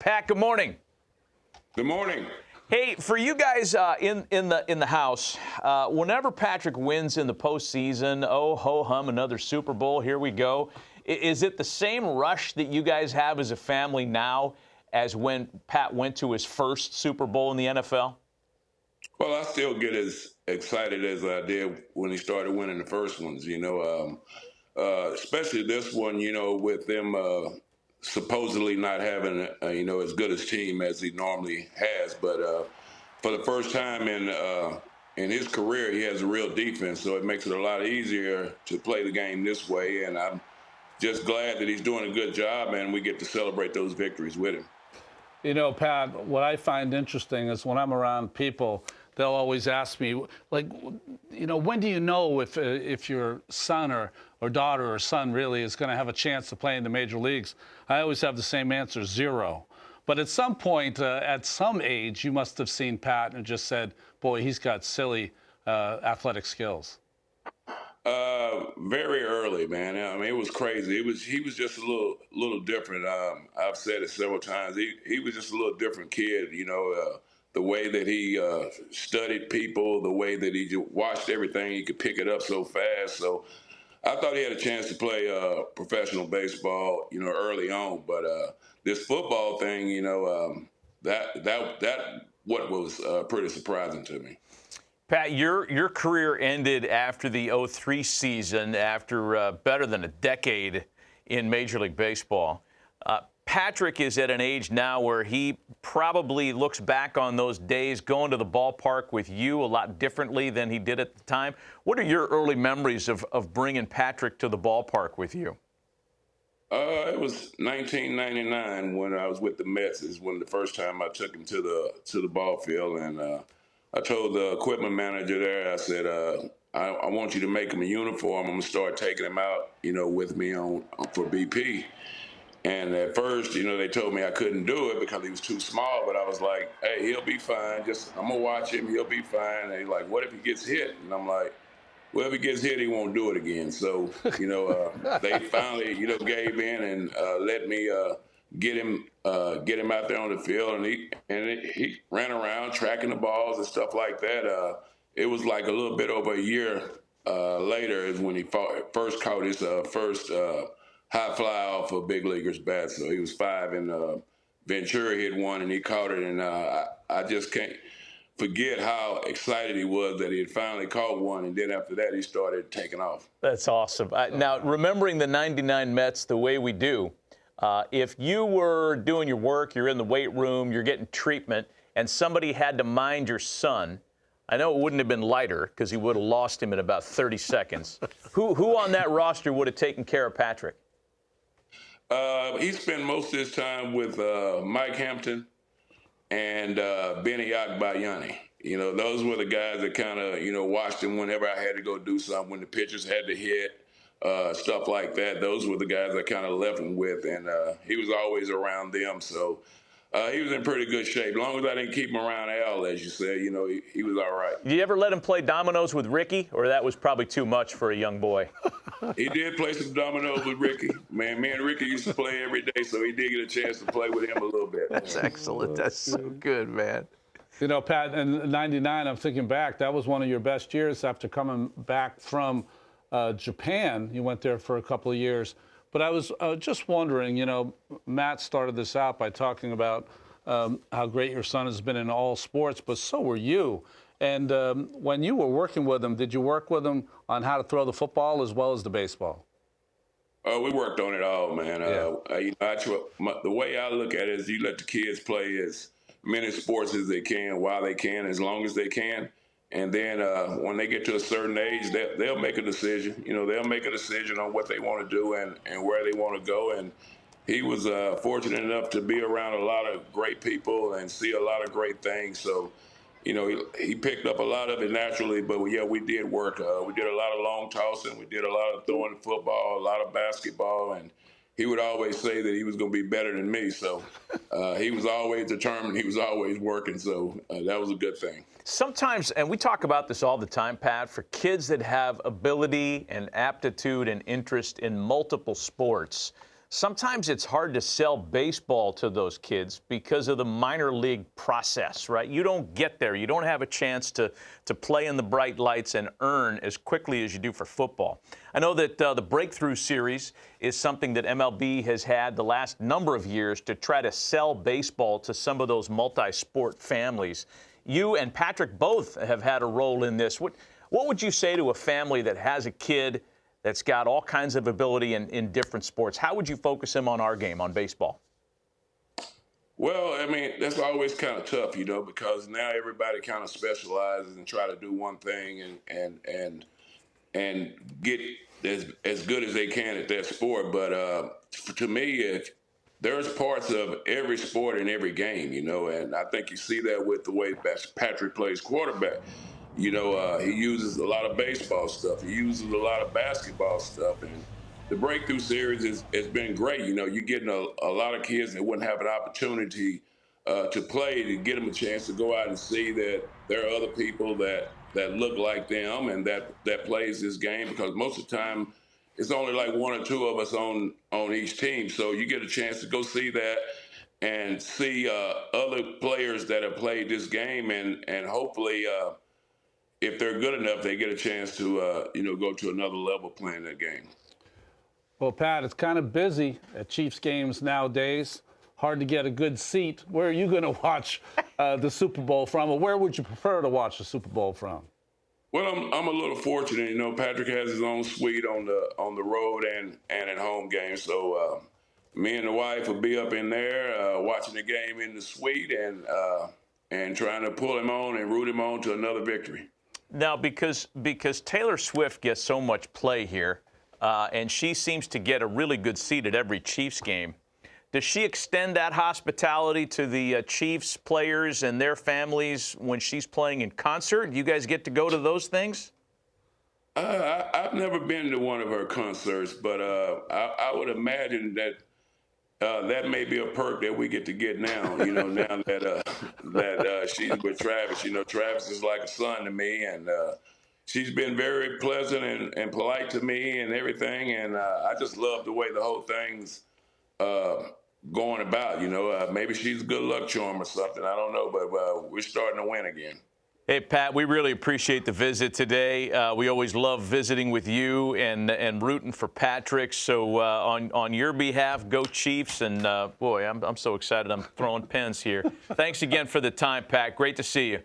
Pat, good morning. Good morning. Hey, for you guys in the house, whenever Patrick wins in the postseason, oh ho hum, another Super Bowl, here we go. Is it the same rush that you guys have as a family now as when Pat went to his first Super Bowl in the NFL? Well, I still get as excited as I did when he started winning the first ones, especially this one, with them supposedly not having, as good a team as he normally has. But for the first time in his career, he has a real defense, so it makes it a lot easier to play the game this way. And I'm just glad that he's doing a good job, and we get to celebrate those victories with him. You know, Pat, what I find interesting is when I'm around people, they'll always ask me, like, when do you know if your son or daughter or son really is going to have a chance to play in the major leagues? I always have the same answer, 0. But at some point, at some age, you must have seen Pat and just said, boy, he's got silly athletic skills. Very early, man. I mean, it was crazy. He was just a little different. I've said it several times. He was just a little different kid. The way that he studied people, the way that he just watched everything, he could pick it up so fast. So I thought he had a chance to play professional baseball, early on. But this football thing, that what was pretty surprising to me. Pat, your career ended after the 2003 season, after better than a decade in Major League Baseball. Patrick is at an age now where he probably looks back on those days going to the ballpark with you a lot differently than he did at the time. What are your early memories of bringing Patrick to the ballpark with you? It was 1999 when I was with the Mets. Is when the first time I took him to the ball field, and I told the equipment manager there, I said, I want you to make him a uniform. I'm gonna start taking him out, with me for BP. And at first, they told me I couldn't do it because he was too small. But I was like, hey, he'll be fine. I'm gonna watch him. He'll be fine. And they're like, what if he gets hit? And I'm like, well, if he gets hit, he won't do it again. So, they finally, gave in and let me get him out there on the field, and he ran around tracking the balls and stuff like that. It was like a little bit over a year later is when he first caught his first high fly off a big leaguer's bat. So he was 5, and Ventura hit one, and he caught it, and I just can't forget how excited he was that he had finally caught one, and then after that he started taking off. That's awesome. Now, remembering the 99 Mets the way we do, if you were doing your work, you're in the weight room, you're getting treatment, and somebody had to mind your son, I know it wouldn't have been lighter because he would have lost him in about 30 seconds. Who on that roster would have taken care of Patrick? He spent most of his time with Mike Hampton and Benny Agbayani. Those were the guys that kind of, watched him whenever I had to go do something, when the pitchers had to hit, stuff like that. Those were the guys I kind of left him with, and he was always around them. So he was in pretty good shape. As long as I didn't keep him around Al, as you said, he was all right. Did you ever let him play dominoes with Ricky, or that was probably too much for a young boy? He did play some dominoes with Ricky. Man, me and Ricky used to play every day, so he did get a chance to play with him a little bit. That's excellent. That's so good, man. Pat, in '99, I'm thinking back, that was one of your best years after coming back from Japan. You went there for a couple of years. But I was just wondering, Matt started this out by talking about how great your son has been in all sports, but so were you. And when you were working with him, did you work with him on how to throw the football as well as the baseball? We worked on it all, man. Yeah. The way I look at it is you let the kids play as many sports as they can, while they can, as long as they can. And then when they get to a certain age, they'll make a decision. They'll make a decision on what they want to do and where they want to go. And he was fortunate enough to be around a lot of great people and see a lot of great things. So, he picked up a lot of it naturally. But, yeah, we did work. We did a lot of long tossing. We did a lot of throwing the football, a lot of basketball. And he would always say that he was going to be better than me. So he was always determined. He was always working. So that was a good thing. Sometimes, and we talk about this all the time, Pat, for kids that have ability and aptitude and interest in multiple sports, sometimes it's hard to sell baseball to those kids because of the minor league process, right? You don't get there. You don't have a chance to play in the bright lights and earn as quickly as you do for football. I know that the Breakthrough Series is something that MLB has had the last number of years to try to sell baseball to some of those multi-sport families. You and Patrick both have had a role in this. What would you say to a family that has a kid that's got all kinds of ability in different sports? How would you focus him on our game, on baseball? Well, I mean, that's always kind of tough, because now everybody kind of specializes and try to do one thing and get as good as they can at that sport. But to me, there's parts of every sport in every game, and I think you see that with the way Patrick plays quarterback. He uses a lot of baseball stuff. He uses a lot of basketball stuff. And the Breakthrough Series has been great. You're getting a lot of kids that wouldn't have an opportunity to play, to get them a chance to go out and see that there are other people that look like them and that plays this game, because most of the time it's only like one or two of us on each team. So you get a chance to go see that and see other players that have played this game, and hopefully if they're good enough, they get a chance to go to another level playing that game. Well, Pat, it's kind of busy at Chiefs games nowadays. Hard to get a good seat. Where are you going to watch the Super Bowl from, or where would you prefer to watch the Super Bowl from? Well, I'm a little fortunate. Patrick has his own suite on the road and at home games. So me and the wife will be up in there watching the game in the suite and trying to pull him on and root him on to another victory. Now, because Taylor Swift gets so much play here, and she seems to get a really good seat at every Chiefs game, does she extend that hospitality to the Chiefs players and their families when she's playing in concert? Do you guys get to go to those things? I've never been to one of her concerts, but I would imagine that that may be a perk that we get to get now. Now that she's with Travis. Travis is like a son to me, and she's been very pleasant and polite to me and everything. And I just love the way the whole thing's going about. Maybe she's a good luck charm or something. I don't know, but we're starting to win again. Hey, Pat, we really appreciate the visit today. We always love visiting with you and rooting for Patrick. So on your behalf, go Chiefs. And, boy, I'm so excited I'm throwing pens here. Thanks again for the time, Pat. Great to see you.